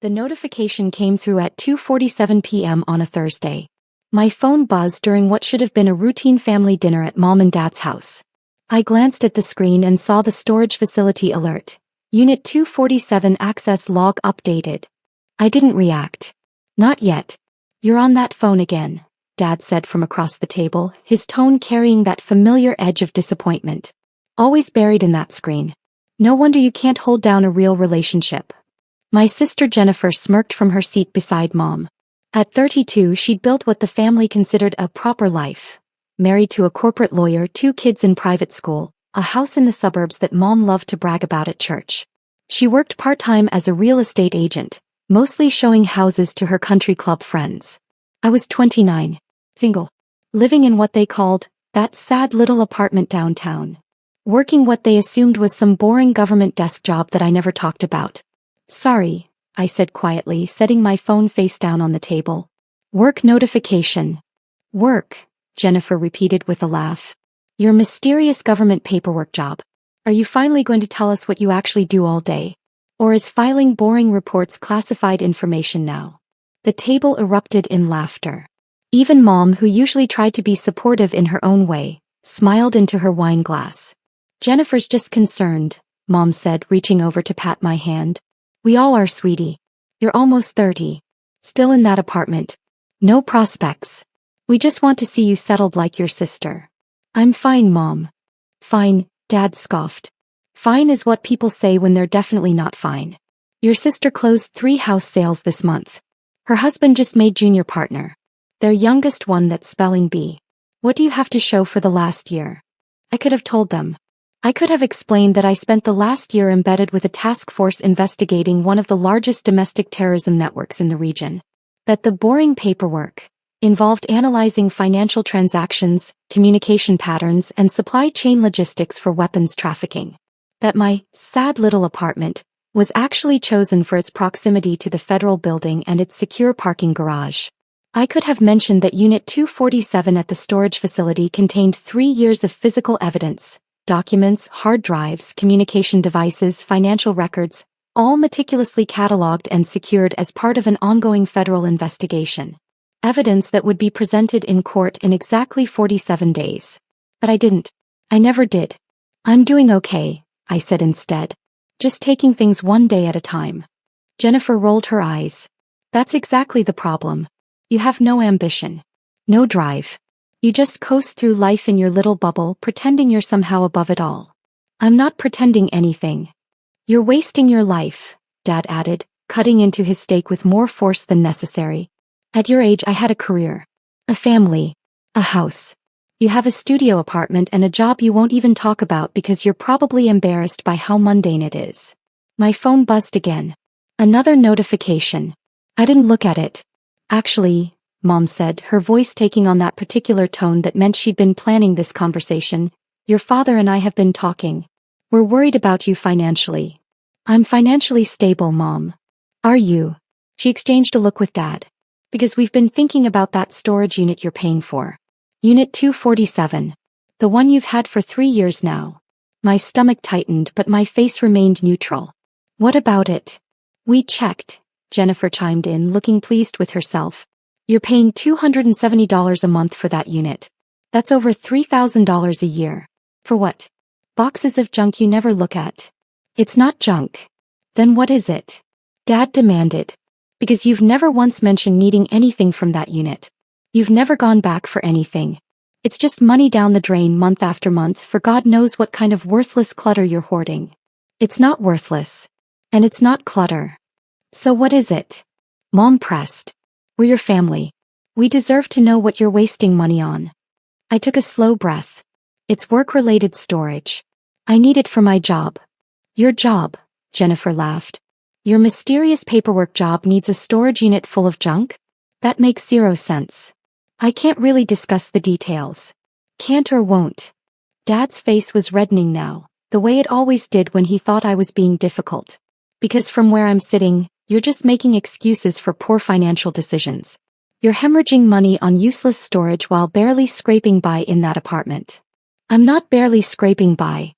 The notification came through at 2:47 p.m. on a Thursday. My phone buzzed during what should have been a routine family dinner at Mom and Dad's house. I glanced at the screen and saw the storage facility alert. Unit 247 access log updated. I didn't react. Not yet. You're on that phone again, Dad said from across the table, his tone carrying that familiar edge of disappointment. Always buried in that screen. No wonder you can't hold down a real relationship. My sister Jennifer smirked from her seat beside Mom. At 32, she'd built what the family considered a proper life. Married to a corporate lawyer, 2 kids in private school, a house in the suburbs that Mom loved to brag about at church. She worked part-time as a real estate agent, mostly showing houses to her country club friends. I was 29, single, living in what they called that sad little apartment downtown. Working what they assumed was some boring government desk job that I never talked about. Sorry, I said quietly, setting my phone face down on the table. Work notification. Work, Jennifer repeated with a laugh. Your mysterious government paperwork job. Are you finally going to tell us what you actually do all day? Or is filing boring reports classified information now? The table erupted in laughter. Even Mom, who usually tried to be supportive in her own way, smiled into her wine glass. Jennifer's just concerned, Mom said, reaching over to pat my hand. We all are, sweetie. You're almost 30. Still in that apartment. No prospects. We just want to see you settled like your sister. I'm fine, Mom. Fine, Dad scoffed. Fine is what people say when they're definitely not fine. Your sister closed 3 house sales this month. Her husband just made junior partner. Their youngest one that's spelling bee. What do you have to show for the last year? I could have told them. I could have explained that I spent the last year embedded with a task force investigating one of the largest domestic terrorism networks in the region. That the boring paperwork involved analyzing financial transactions, communication patterns, and supply chain logistics for weapons trafficking. That my sad little apartment was actually chosen for its proximity to the federal building and its secure parking garage. I could have mentioned that Unit 247 at the storage facility contained 3 years of physical evidence. Documents, hard drives, communication devices, financial records, all meticulously cataloged and secured as part of an ongoing federal investigation. Evidence that would be presented in court in exactly 47 days. But I didn't. I never did. I'm doing okay, I said instead. Just taking things one day at a time. Jennifer rolled her eyes. That's exactly the problem. You have no ambition. No drive. You just coast through life in your little bubble, pretending you're somehow above it all. I'm not pretending anything. You're wasting your life, Dad added, cutting into his steak with more force than necessary. At your age, I had a career. A family. A house. You have a studio apartment and a job you won't even talk about because you're probably embarrassed by how mundane it is. My phone buzzed again. Another notification. I didn't look at it. Actually, Mom said, her voice taking on that particular tone that meant she'd been planning this conversation. Your father and I have been talking. We're worried about you financially. I'm financially stable, Mom. Are you? She exchanged a look with Dad. Because we've been thinking about that storage unit you're paying for. Unit 247. The one you've had for 3 years now. My stomach tightened, but my face remained neutral. What about it? We checked, Jennifer chimed in, looking pleased with herself. You're paying $270 a month for that unit. That's over $3,000 a year. For what? Boxes of junk you never look at. It's not junk. Then what is it? Dad demanded. Because you've never once mentioned needing anything from that unit. You've never gone back for anything. It's just money down the drain month after month for God knows what kind of worthless clutter you're hoarding. It's not worthless. And it's not clutter. So what is it? Mom pressed. We're your family. We deserve to know what you're wasting money on. I took a slow breath. It's work-related storage. I need it for my job. Your job, Jennifer laughed. Your mysterious paperwork job needs a storage unit full of junk? That makes 0 sense. I can't really discuss the details. Can't or won't. Dad's face was reddening now, the way it always did when he thought I was being difficult. Because from where I'm sitting, you're just making excuses for poor financial decisions. You're hemorrhaging money on useless storage while barely scraping by in that apartment. I'm not barely scraping by.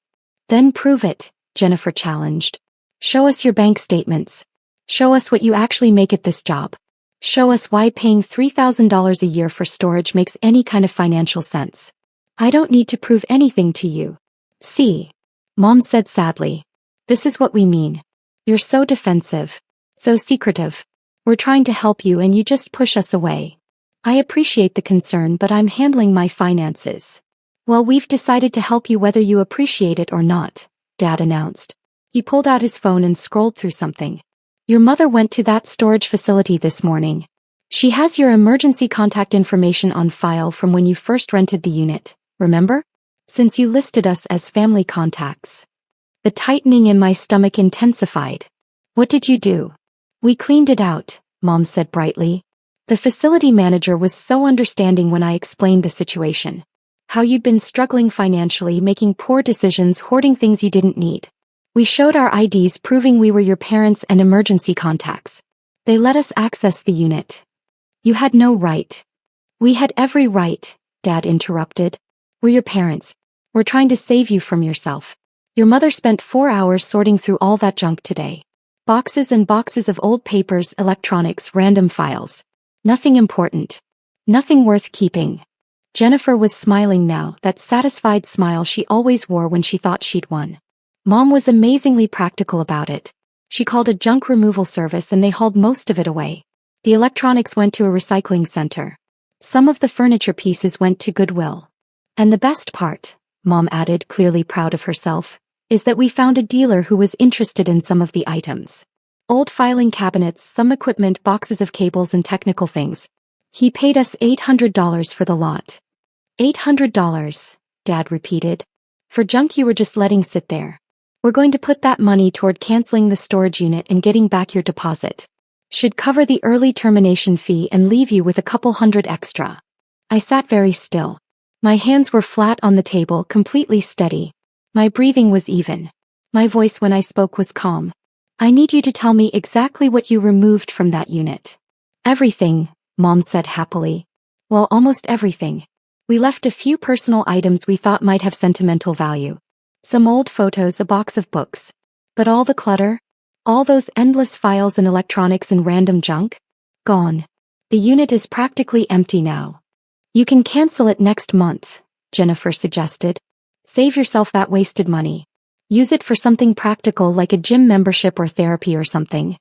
Then prove it, Jennifer challenged. Show us your bank statements. Show us what you actually make at this job. Show us why paying $3,000 a year for storage makes any kind of financial sense. I don't need to prove anything to you. See? Mom said sadly. This is what we mean. You're so defensive. So secretive. We're trying to help you and you just push us away. I appreciate the concern, but I'm handling my finances. Well, we've decided to help you whether you appreciate it or not, Dad announced. He pulled out his phone and scrolled through something. Your mother went to that storage facility this morning. She has your emergency contact information on file from when you first rented the unit, remember? Since you listed us as family contacts. The tightening in my stomach intensified. What did you do? We cleaned it out, Mom said brightly. The facility manager was so understanding when I explained the situation. How you'd been struggling financially, making poor decisions, hoarding things you didn't need. We showed our IDs proving we were your parents and emergency contacts. They let us access the unit. You had no right. We had every right, Dad interrupted. We're your parents. We're trying to save you from yourself. Your mother spent 4 hours sorting through all that junk today. Boxes and boxes of old papers, electronics, random files. Nothing important. Nothing worth keeping. Jennifer was smiling now, that satisfied smile she always wore when she thought she'd won. Mom was amazingly practical about it. She called a junk removal service and they hauled most of it away. The electronics went to a recycling center. Some of the furniture pieces went to Goodwill. And the best part, Mom added, clearly proud of herself, is that we found a dealer who was interested in some of the items. Old filing cabinets, some equipment, boxes of cables and technical things. He paid us $800 for the lot. $800, Dad repeated. For junk you were just letting sit there. We're going to put that money toward canceling the storage unit and getting back your deposit. Should cover the early termination fee and leave you with a couple hundred extra. I sat very still. My hands were flat on the table, completely steady. My breathing was even. My voice when I spoke was calm. I need you to tell me exactly what you removed from that unit. Everything, Mom said happily. Well, almost everything. We left a few personal items we thought might have sentimental value. Some old photos, a box of books. But all the clutter? All those endless files and electronics and random junk? Gone. The unit is practically empty now. You can cancel it next month, Jennifer suggested. Save yourself that wasted money. Use it for something practical like a gym membership or therapy or something.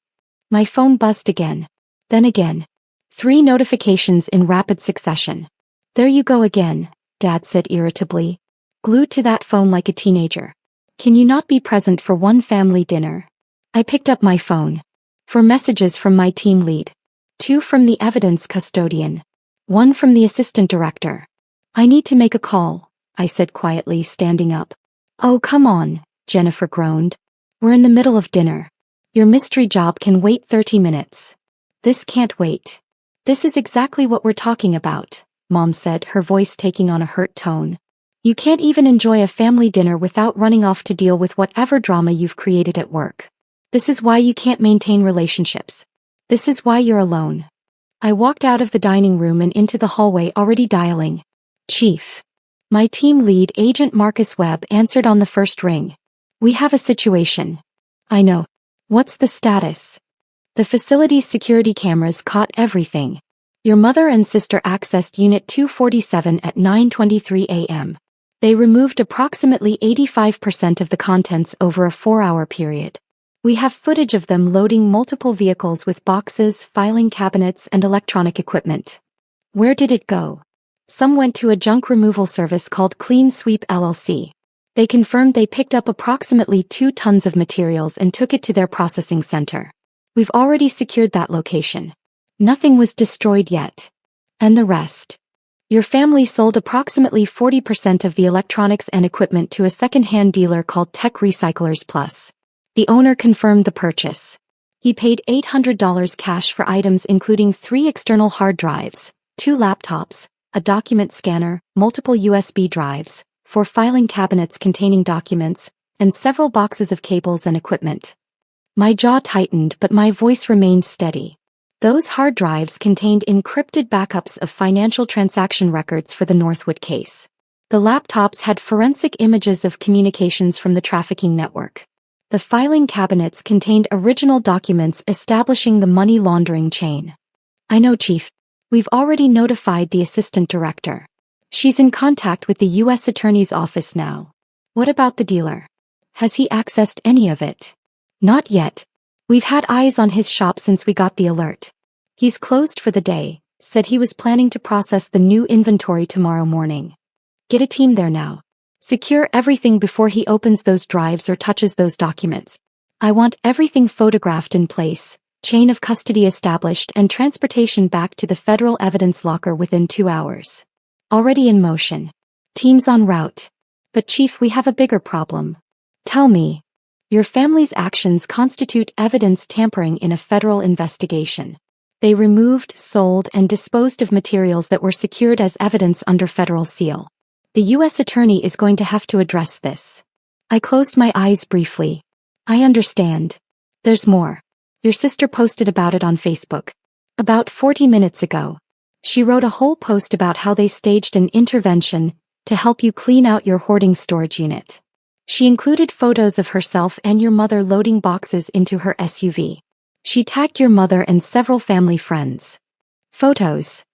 My phone buzzed again. Then again. 3 notifications in rapid succession. There you go again, Dad said irritably. Glued to that phone like a teenager. Can you not be present for one family dinner? I picked up my phone. 4 messages from my team lead. 2 from the evidence custodian. 1 from the assistant director. I need to make a call, I said quietly, standing up. Oh, come on, Jennifer groaned. We're in the middle of dinner. Your mystery job can wait 30 minutes. This can't wait. This is exactly what we're talking about, Mom said, her voice taking on a hurt tone. You can't even enjoy a family dinner without running off to deal with whatever drama you've created at work. This is why you can't maintain relationships. This is why you're alone. I walked out of the dining room and into the hallway, already dialing. Chief. My team lead, Agent Marcus Webb, answered on the first ring. We have a situation. I know. What's the status? The facility's security cameras caught everything. Your mother and sister accessed Unit 247 at 9:23 a.m. They removed approximately 85% of the contents over a 4-hour period. We have footage of them loading multiple vehicles with boxes, filing cabinets, and electronic equipment. Where did it go? Some went to a junk removal service called Clean Sweep LLC. They confirmed they picked up approximately 2 tons of materials and took it to their processing center. We've already secured that location. Nothing was destroyed yet. And the rest? Your family sold approximately 40% of the electronics and equipment to a second-hand dealer called Tech Recyclers Plus. The owner confirmed the purchase. He paid $800 cash for items including 3 external hard drives, 2 laptops, a document scanner, multiple USB drives, 4 filing cabinets containing documents, and several boxes of cables and equipment. My jaw tightened, but my voice remained steady. Those hard drives contained encrypted backups of financial transaction records for the Northwood case. The laptops had forensic images of communications from the trafficking network. The filing cabinets contained original documents establishing the money laundering chain. I know, Chief. We've already notified the assistant director. She's in contact with the U.S. Attorney's office now. What about the dealer? Has he accessed any of it? Not yet. We've had eyes on his shop since we got the alert. He's closed for the day, said he was planning to process the new inventory tomorrow morning. Get a team there now. Secure everything before he opens those drives or touches those documents. I want everything photographed in place, chain of custody established, and transportation back to the federal evidence locker within 2 hours. Already in motion. Teams en route. But Chief, we have a bigger problem. Tell me. Your family's actions constitute evidence tampering in a federal investigation. They removed, sold, and disposed of materials that were secured as evidence under federal seal. The U.S. Attorney is going to have to address this. I closed my eyes briefly. I understand. There's more. Your sister posted about it on Facebook. About 40 minutes ago. She wrote a whole post about how they staged an intervention to help you clean out your hoarding storage unit. She included photos of herself and your mother loading boxes into her SUV. She tagged your mother and several family friends. Photos.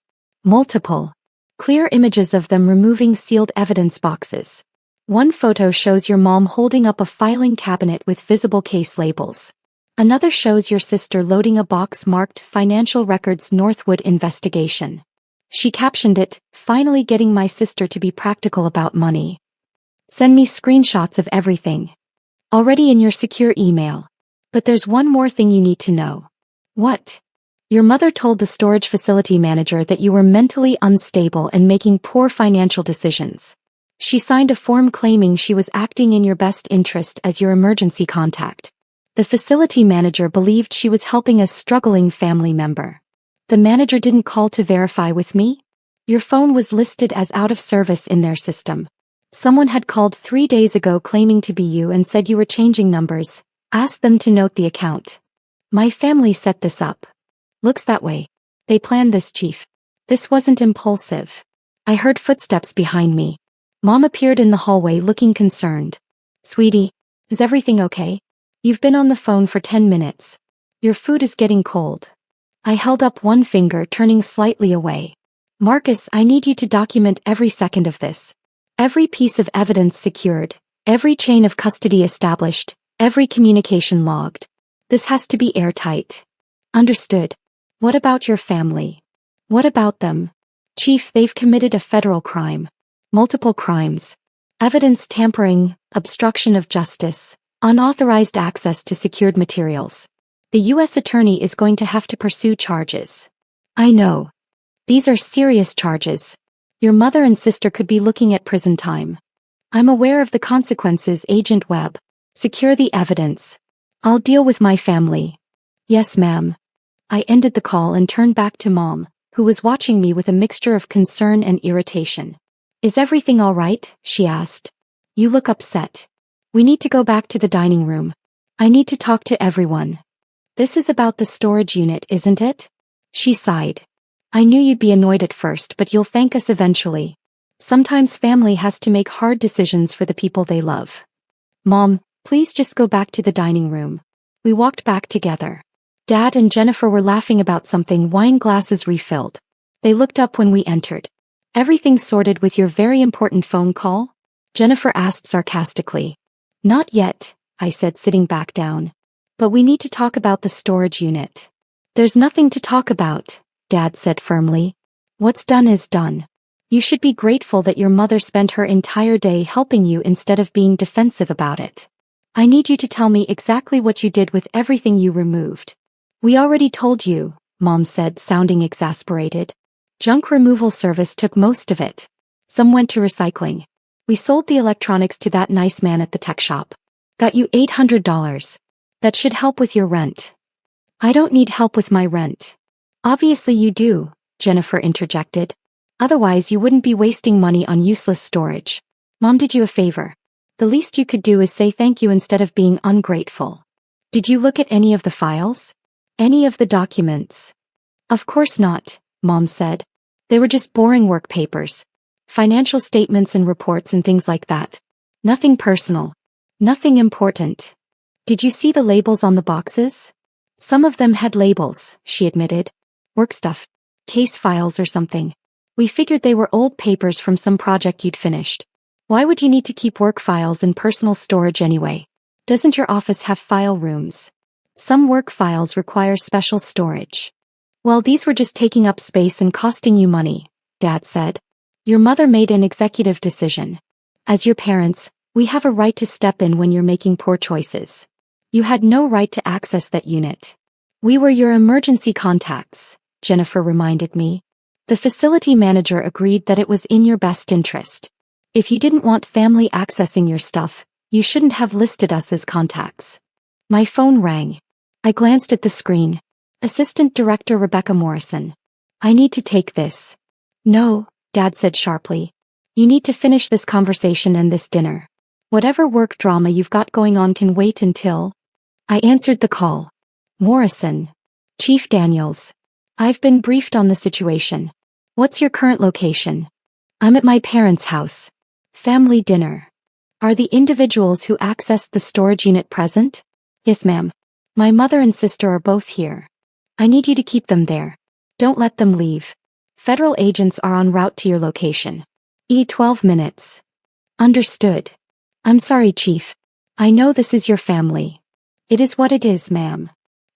Multiple. Clear images of them removing sealed evidence boxes. One photo shows your mom holding up a filing cabinet with visible case labels. Another shows your sister loading a box marked Financial Records Northwood Investigation. She captioned it, "Finally getting my sister to be practical about money. Send me screenshots of everything." Already in your secure email. But there's one more thing you need to know. What? Your mother told the storage facility manager that you were mentally unstable and making poor financial decisions. She signed a form claiming she was acting in your best interest as your emergency contact. The facility manager believed she was helping a struggling family member. The manager didn't call to verify with me? Your phone was listed as out of service in their system. Someone had called 3 days ago claiming to be you and said you were changing numbers. Asked them to note the account. My family set this up. Looks that way. They planned this, Chief. This wasn't impulsive. I heard footsteps behind me. Mom appeared in the hallway looking concerned. Sweetie, is everything okay? You've been on the phone for 10 minutes. Your food is getting cold. I held up one finger, turning slightly away. Marcus, I need you to document every second of this. Every piece of evidence secured, every chain of custody established, every communication logged. This has to be airtight. Understood. What about your family? What about them? Chief, they've committed a federal crime. Multiple crimes. Evidence tampering, obstruction of justice, unauthorized access to secured materials. The U.S. Attorney is going to have to pursue charges. I know. These are serious charges. Your mother and sister could be looking at prison time. I'm aware of the consequences, Agent Webb. Secure the evidence. I'll deal with my family. Yes, ma'am. I ended the call and turned back to Mom, who was watching me with a mixture of concern and irritation. Is everything all right? She asked. You look upset. We need to go back to the dining room. I need to talk to everyone. This is about the storage unit, isn't it? She sighed. I knew you'd be annoyed at first, but you'll thank us eventually. Sometimes family has to make hard decisions for the people they love. Mom, please just go back to the dining room. We walked back together. Dad and Jennifer were laughing about something, wine glasses refilled. They looked up when we entered. Everything sorted with your very important phone call? Jennifer asked sarcastically. Not yet, I said, sitting back down. But we need to talk about the storage unit. There's nothing to talk about, Dad said firmly. What's done is done. You should be grateful that your mother spent her entire day helping you instead of being defensive about it. I need you to tell me exactly what you did with everything you removed. We already told you, Mom said, sounding exasperated. Junk removal service took most of it. Some went to recycling. We sold the electronics to that nice man at the tech shop. Got you $800. That should help with your rent. I don't need help with my rent. Obviously you do, Jennifer interjected. Otherwise you wouldn't be wasting money on useless storage. Mom did you a favor. The least you could do is say thank you instead of being ungrateful. Did you look at any of the files? Any of the documents? Of course not, Mom said. They were just boring work papers. Financial statements and reports and things like that. Nothing personal. Nothing important. Did you see the labels on the boxes? Some of them had labels, she admitted. Work stuff. Case files or something. We figured they were old papers from some project you'd finished. Why would you need to keep work files in personal storage anyway? Doesn't your office have file rooms? Some work files require special storage. Well, these were just taking up space and costing you money, Dad said. Your mother made an executive decision. As your parents, we have a right to step in when you're making poor choices. You had no right to access that unit. We were your emergency contacts, Jennifer reminded me. The facility manager agreed that it was in your best interest. If you didn't want family accessing your stuff, you shouldn't have listed us as contacts. My phone rang. I glanced at the screen. Assistant Director Rebecca Morrison. I need to take this. No, Dad said sharply. You need to finish this conversation and this dinner. Whatever work drama you've got going on can wait until... I answered the call. Morrison. Chief Daniels. I've been briefed on the situation. What's your current location? I'm at my parents' house. Family dinner. Are the individuals who accessed the storage unit present? Yes, ma'am. My mother and sister are both here. I need you to keep them there. Don't let them leave. Federal agents are en route to your location. 12 minutes. Understood. I'm sorry, Chief. I know this is your family. It is what it is, ma'am.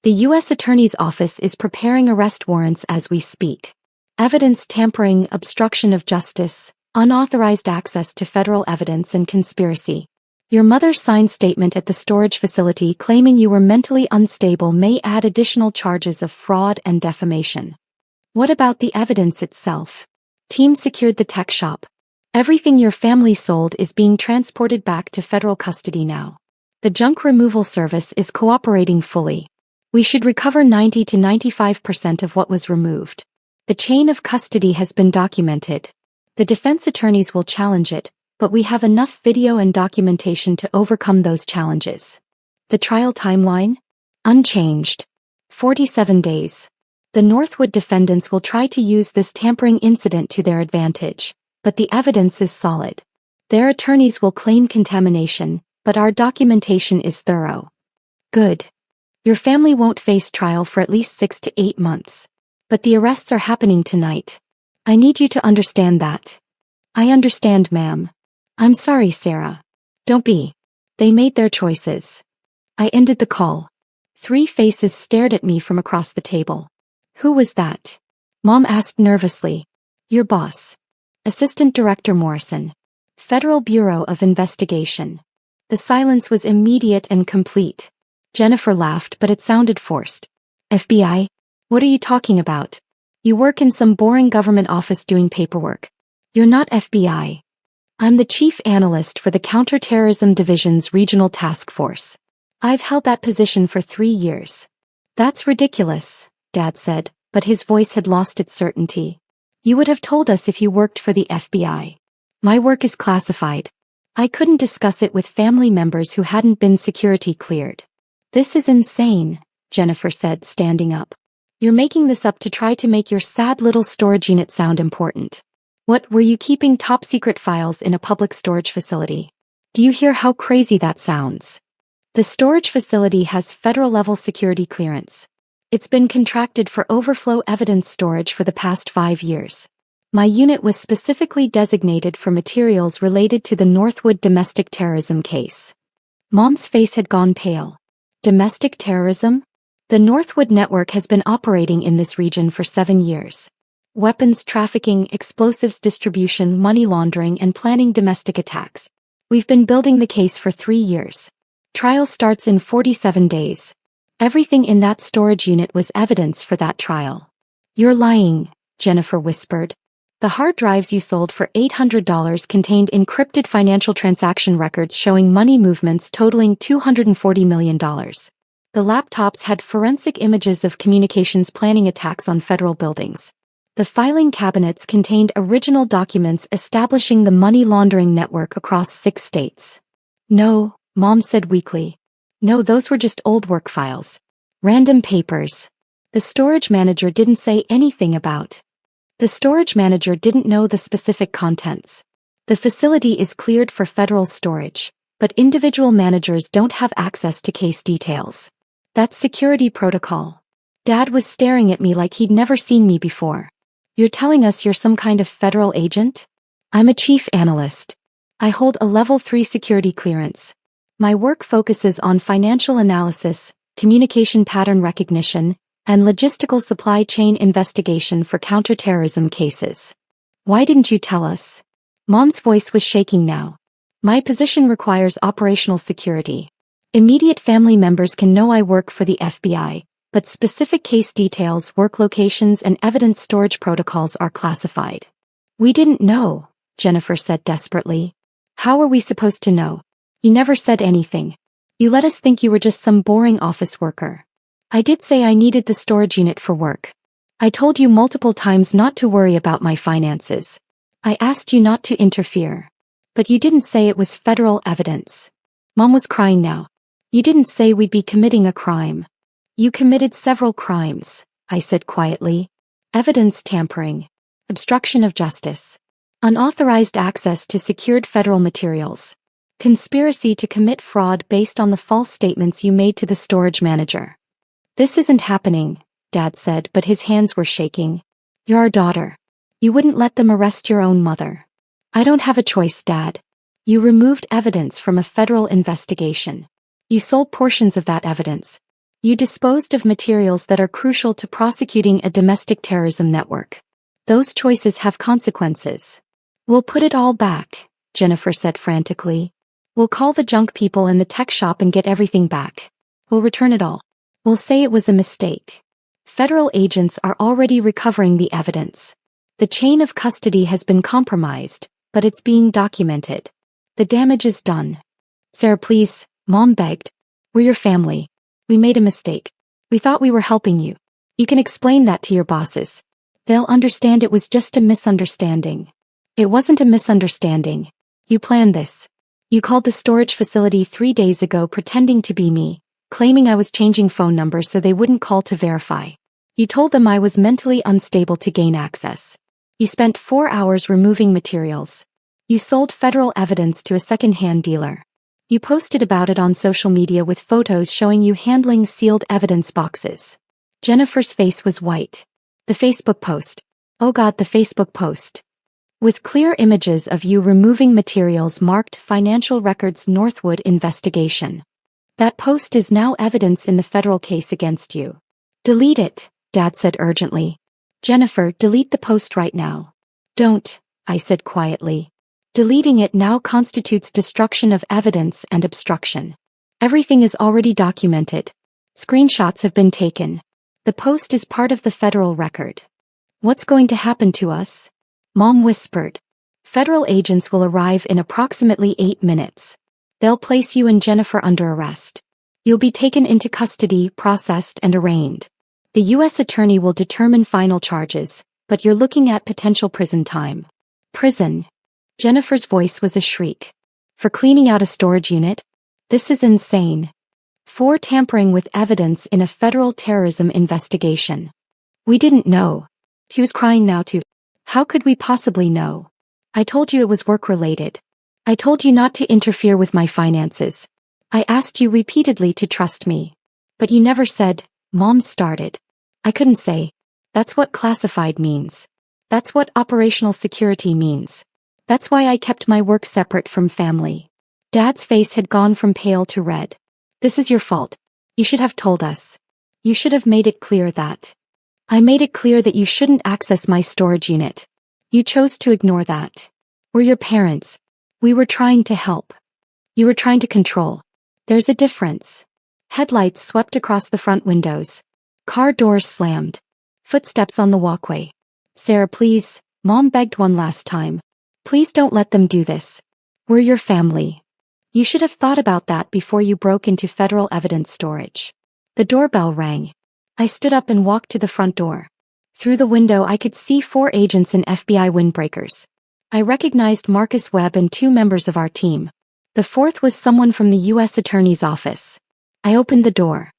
The U.S. Attorney's Office is preparing arrest warrants as we speak. Evidence tampering, obstruction of justice, unauthorized access to federal evidence and conspiracy. Your mother's signed statement at the storage facility claiming you were mentally unstable may add additional charges of fraud and defamation. What about the evidence itself? Team secured the tech shop. Everything your family sold is being transported back to federal custody now. The junk removal service is cooperating fully. We should recover 90 to 95% of what was removed. The chain of custody has been documented. The defense attorneys will challenge it, but we have enough video and documentation to overcome those challenges. The trial timeline? Unchanged. 47 days. The Northwood defendants will try to use this tampering incident to their advantage, but the evidence is solid. Their attorneys will claim contamination, but our documentation is thorough. Good. Your family won't face trial for at least 6 to 8 months. But the arrests are happening tonight. I need you to understand that. I understand, ma'am. I'm sorry, Sarah. Don't be. They made their choices. I ended the call. 3 faces stared at me from across the table. Who was that? Mom asked nervously. Your boss. Assistant Director Morrison. Federal Bureau of Investigation. The silence was immediate and complete. Jennifer laughed, but it sounded forced. FBI? What are you talking about? You work in some boring government office doing paperwork. You're not FBI. I'm the chief analyst for the Counterterrorism Division's Regional Task Force. I've held that position for 3 years. That's ridiculous, Dad said, but his voice had lost its certainty. You would have told us if you worked for the FBI. My work is classified. I couldn't discuss it with family members who hadn't been security cleared. This is insane, Jennifer said, standing up. You're making this up to try to make your sad little storage unit sound important. What, were you keeping top-secret files in a public storage facility? Do you hear how crazy that sounds? The storage facility has federal-level security clearance. It's been contracted for overflow evidence storage for the past 5 years. My unit was specifically designated for materials related to the Northwood domestic terrorism case. Mom's face had gone pale. Domestic terrorism? The Northwood network has been operating in this region for 7 years. Weapons trafficking, explosives distribution, money laundering, and planning domestic attacks. We've been building the case for 3 years. Trial starts in 47 days. Everything in that storage unit was evidence for that trial. You're lying, Jennifer whispered. The hard drives you sold for $800 contained encrypted financial transaction records showing money movements totaling $240 million. The laptops had forensic images of communications planning attacks on federal buildings. The filing cabinets contained original documents establishing the money laundering network across 6 states. No, Mom said weakly. No, those were just old work files. Random papers. The storage manager didn't say anything about. The storage manager didn't know the specific contents. The facility is cleared for federal storage, but individual managers don't have access to case details. That's security protocol. Dad was staring at me like he'd never seen me before. You're telling us you're some kind of federal agent? I'm a chief analyst. I hold a level 3 security clearance. My work focuses on financial analysis, communication pattern recognition, and logistical supply chain investigation for counterterrorism cases. Why didn't you tell us? Mom's voice was shaking now. My position requires operational security. Immediate family members can know I work for the FBI, but specific case details, work locations, and evidence storage protocols are classified. We didn't know, Jennifer said desperately. How are we supposed to know? You never said anything. You let us think you were just some boring office worker. I did say I needed the storage unit for work. I told you multiple times not to worry about my finances. I asked you not to interfere. But you didn't say it was federal evidence. Mom was crying now. You didn't say we'd be committing a crime. You committed several crimes, I said quietly. Evidence tampering. Obstruction of justice. Unauthorized access to secured federal materials. Conspiracy to commit fraud based on the false statements you made to the storage manager. This isn't happening, Dad said, but his hands were shaking. You're our daughter. You wouldn't let them arrest your own mother. I don't have a choice, Dad. You removed evidence from a federal investigation. You sold portions of that evidence. You disposed of materials that are crucial to prosecuting a domestic terrorism network. Those choices have consequences. We'll put it all back, Jennifer said frantically. We'll call the junk people in the tech shop and get everything back. We'll return it all. We'll say it was a mistake. Federal agents are already recovering the evidence. The chain of custody has been compromised, but it's being documented. The damage is done. Sarah, please, Mom begged. We're your family. We made a mistake. We thought we were helping you. You can explain that to your bosses. They'll understand it was just a misunderstanding. It wasn't a misunderstanding. You planned this. You called the storage facility 3 days ago pretending to be me, claiming I was changing phone numbers so they wouldn't call to verify. You told them I was mentally unstable to gain access. You spent 4 hours removing materials. You sold federal evidence to a second-hand dealer. You posted about it on social media with photos showing you handling sealed evidence boxes. Jennifer's face was white. The Facebook post. Oh God, the Facebook post. With clear images of you removing materials marked Financial Records Northwood investigation. That post is now evidence in the federal case against you. Delete it, Dad said urgently. Jennifer, delete the post right now. Don't, I said quietly. Deleting it now constitutes destruction of evidence and obstruction. Everything is already documented. Screenshots have been taken. The post is part of the federal record. What's going to happen to us? Mom whispered. Federal agents will arrive in approximately 8 minutes. They'll place you and Jennifer under arrest. You'll be taken into custody, processed, and arraigned. The U.S. attorney will determine final charges, but you're looking at potential prison time. Prison. Jennifer's voice was a shriek. For cleaning out a storage unit? This is insane. For tampering with evidence in a federal terrorism investigation. We didn't know. She was crying now too. How could we possibly know? I told you it was work-related. I told you not to interfere with my finances. I asked you repeatedly to trust me. But you never said, Mom started. I couldn't say. That's what classified means. That's what operational security means. That's why I kept my work separate from family. Dad's face had gone from pale to red. This is your fault. You should have told us. You should have made it clear that. I made it clear that you shouldn't access my storage unit. You chose to ignore that. We're your parents. We were trying to help. You were trying to control. There's a difference. Headlights swept across the front windows. Car doors slammed. Footsteps on the walkway. Sarah, please, Mom begged one last time. Please don't let them do this. We're your family. You should have thought about that before you broke into federal evidence storage. The doorbell rang. I stood up and walked to the front door. Through the window I could see 4 agents in FBI windbreakers. I recognized Marcus Webb and 2 members of our team. The 4th was someone from the U.S. Attorney's office. I opened the door.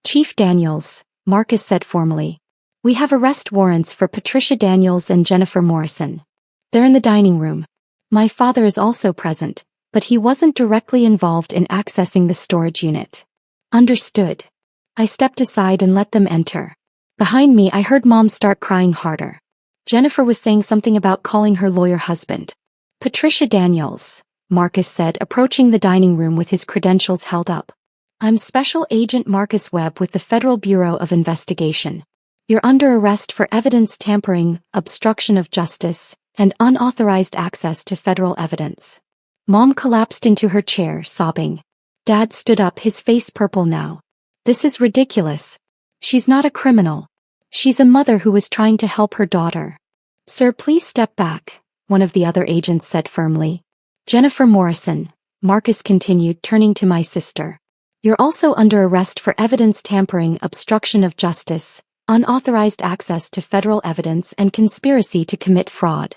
Chief Daniels, Marcus said formally. We have arrest warrants for Patricia Daniels and Jennifer Morrison. They're in the dining room. My father is also present, but he wasn't directly involved in accessing the storage unit. Understood. I stepped aside and let them enter. Behind me, I heard Mom start crying harder. Jennifer was saying something about calling her lawyer husband. Patricia Daniels, Marcus said, approaching the dining room with his credentials held up. I'm Special Agent Marcus Webb with the Federal Bureau of Investigation. You're under arrest for evidence tampering, obstruction of justice, and unauthorized access to federal evidence. Mom collapsed into her chair, sobbing. Dad stood up, his face purple now. This is ridiculous. She's not a criminal. She's a mother who was trying to help her daughter. Sir, please step back, one of the other agents said firmly. Jennifer Morrison, Marcus continued, turning to my sister. You're also under arrest for evidence tampering, obstruction of justice, unauthorized access to federal evidence, and conspiracy to commit fraud.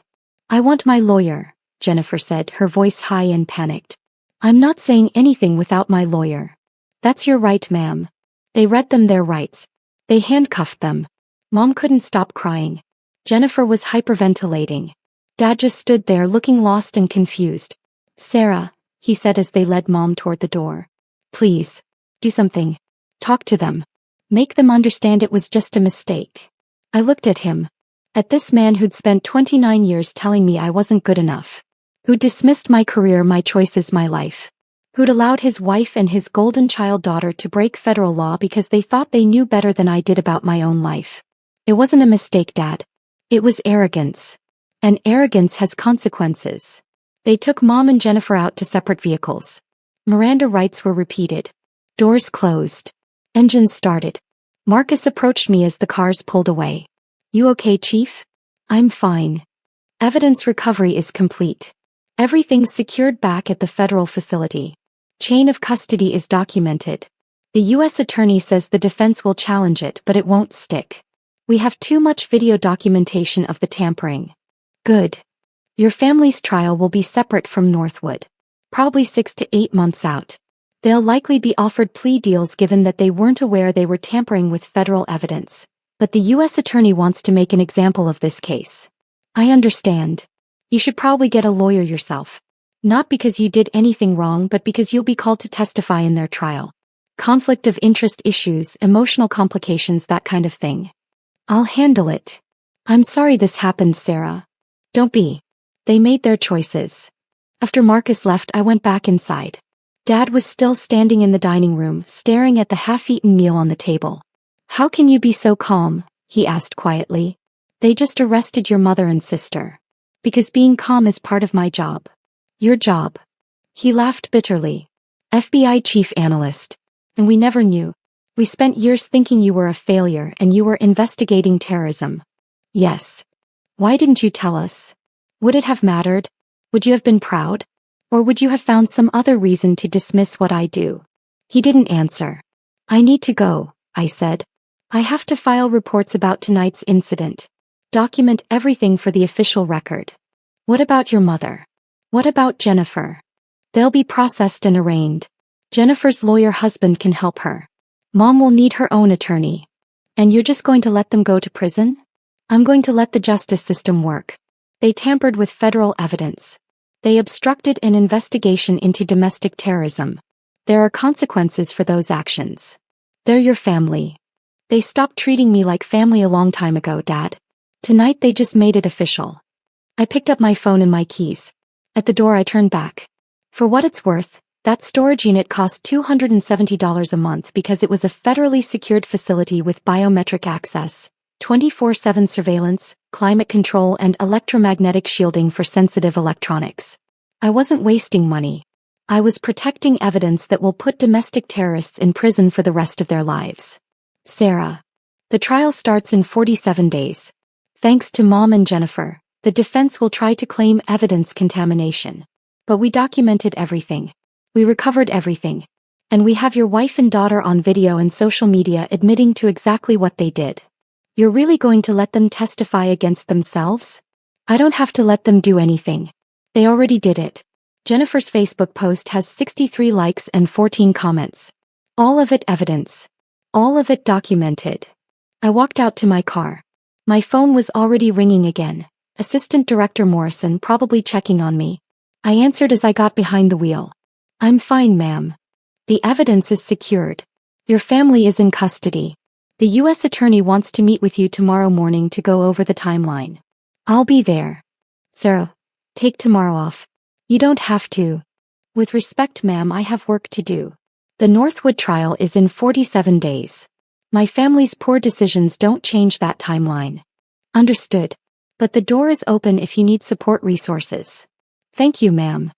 I want my lawyer, Jennifer said, her voice high and panicked. I'm not saying anything without my lawyer. That's your right, ma'am. They read them their rights. They handcuffed them. Mom couldn't stop crying. Jennifer was hyperventilating. Dad just stood there looking lost and confused. Sarah, he said as they led Mom toward the door. Please, do something. Talk to them. Make them understand it was just a mistake. I looked at him. At this man who'd spent 29 years telling me I wasn't good enough. Who dismissed my career, my choices, my life. Who'd allowed his wife and his golden child daughter to break federal law because they thought they knew better than I did about my own life. It wasn't a mistake, Dad. It was arrogance. And arrogance has consequences. They took Mom and Jennifer out to separate vehicles. Miranda rights were repeated. Doors closed. Engines started. Marcus approached me as the cars pulled away. You okay, Chief? I'm fine. Evidence recovery is complete. Everything's secured back at the federal facility. Chain of custody is documented. The U.S. Attorney says the defense will challenge it, but it won't stick. We have too much video documentation of the tampering. Good. Your family's trial will be separate from Northwood. Probably 6 to 8 months out. They'll likely be offered plea deals given that they weren't aware they were tampering with federal evidence. But the U.S. Attorney wants to make an example of this case. I understand. You should probably get a lawyer yourself. Not because you did anything wrong, but because you'll be called to testify in their trial. Conflict of interest issues, emotional complications, that kind of thing. I'll handle it. I'm sorry this happened, Sarah. Don't be. They made their choices. After Marcus left, I went back inside. Dad was still standing in the dining room, staring at the half-eaten meal on the table. How can you be so calm? He asked quietly. They just arrested your mother and sister. Because being calm is part of my job. Your job. He laughed bitterly. FBI chief analyst. And we never knew. We spent years thinking you were a failure and you were investigating terrorism. Yes. Why didn't you tell us? Would it have mattered? Would you have been proud? Or would you have found some other reason to dismiss what I do? He didn't answer. I need to go, I said. I have to file reports about tonight's incident. Document everything for the official record. What about your mother? What about Jennifer? They'll be processed and arraigned. Jennifer's lawyer husband can help her. Mom will need her own attorney. And you're just going to let them go to prison? I'm going to let the justice system work. They tampered with federal evidence. They obstructed an investigation into domestic terrorism. There are consequences for those actions. They're your family. They stopped treating me like family a long time ago, Dad. Tonight they just made it official. I picked up my phone and my keys. At the door I turned back. For what it's worth, that storage unit cost $270 a month because it was a federally secured facility with biometric access, 24/7 surveillance, climate control, and electromagnetic shielding for sensitive electronics. I wasn't wasting money. I was protecting evidence that will put domestic terrorists in prison for the rest of their lives. Sarah. The trial starts in 47 days. Thanks to Mom and Jennifer, the defense will try to claim evidence contamination. But we documented everything. We recovered everything. And we have your wife and daughter on video and social media admitting to exactly what they did. You're really going to let them testify against themselves? I don't have to let them do anything. They already did it. Jennifer's Facebook post has 63 likes and 14 comments. All of it evidence. All of it documented. I walked out to my car. My phone was already ringing again. Assistant Director Morrison probably checking on me. I answered as I got behind the wheel. I'm fine, ma'am. The evidence is secured. Your family is in custody. The U.S. attorney wants to meet with you tomorrow morning to go over the timeline. I'll be there. Sarah, take tomorrow off. You don't have to. With respect, ma'am, I have work to do. The Northwood trial is in 47 days. My family's poor decisions don't change that timeline. Understood. But the door is open if you need support resources. Thank you, ma'am.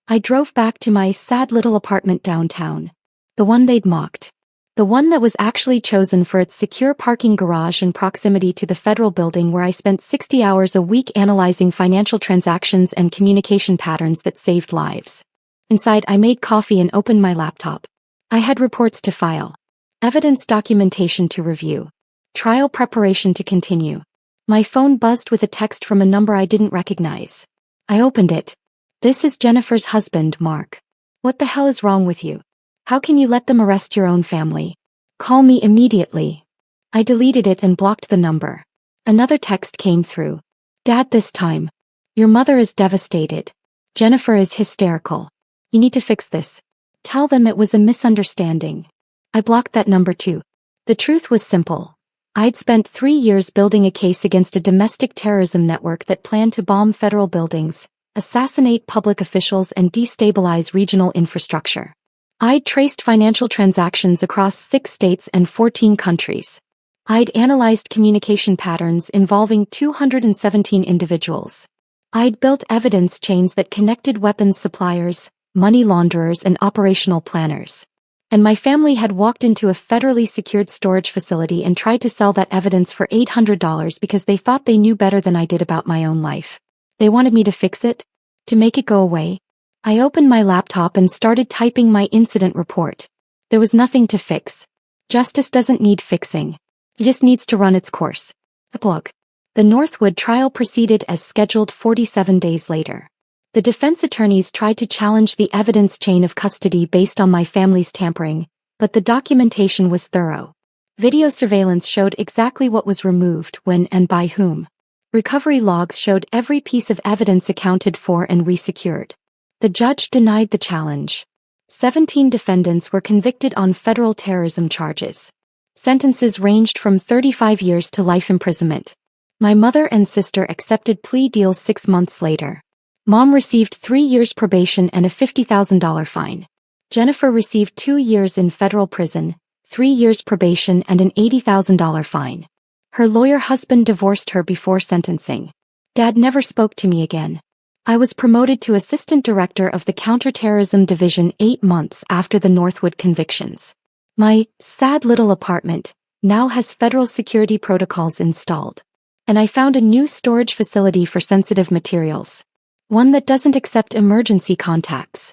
I drove back to my sad little apartment downtown. The one they'd mocked. The one that was actually chosen for its secure parking garage and proximity to the federal building where I spent 60 hours a week analyzing financial transactions and communication patterns that saved lives. Inside, I made coffee and opened my laptop. I had reports to file. Evidence documentation to review. Trial preparation to continue. My phone buzzed with a text from a number I didn't recognize. I opened it. This is Jennifer's husband, Mark. What the hell is wrong with you? How can you let them arrest your own family? Call me immediately. I deleted it and blocked the number. Another text came through. Dad, this time. Your mother is devastated. Jennifer is hysterical. You need to fix this. Tell them it was a misunderstanding. I blocked that number too. The truth was simple. I'd spent 3 years building a case against a domestic terrorism network that planned to bomb federal buildings, assassinate public officials, and destabilize regional infrastructure. I'd traced financial transactions across 6 states and 14 countries. I'd analyzed communication patterns involving 217 individuals. I'd built evidence chains that connected weapons suppliers, money launderers, and operational planners. And my family had walked into a federally secured storage facility and tried to sell that evidence for $800 because they thought they knew better than I did about my own life. They wanted me to fix it? To make it go away? I opened my laptop and started typing my incident report. There was nothing to fix. Justice doesn't need fixing. It just needs to run its course. Epilogue. The Northwood trial proceeded as scheduled 47 days later. The defense attorneys tried to challenge the evidence chain of custody based on my family's tampering, but the documentation was thorough. Video surveillance showed exactly what was removed, when, and by whom. Recovery logs showed every piece of evidence accounted for and resecured. The judge denied the challenge. 17 defendants were convicted on federal terrorism charges. Sentences ranged from 35 years to life imprisonment. My mother and sister accepted plea deals 6 months later. Mom received 3 years probation and a $50,000 fine. Jennifer received 2 years in federal prison, 3 years probation, and an $80,000 fine. Her lawyer husband divorced her before sentencing. Dad never spoke to me again. I was promoted to assistant director of the counterterrorism division 8 months after the Northwood convictions. My sad little apartment now has federal security protocols installed. And I found a new storage facility for sensitive materials. One that doesn't accept emergency contacts.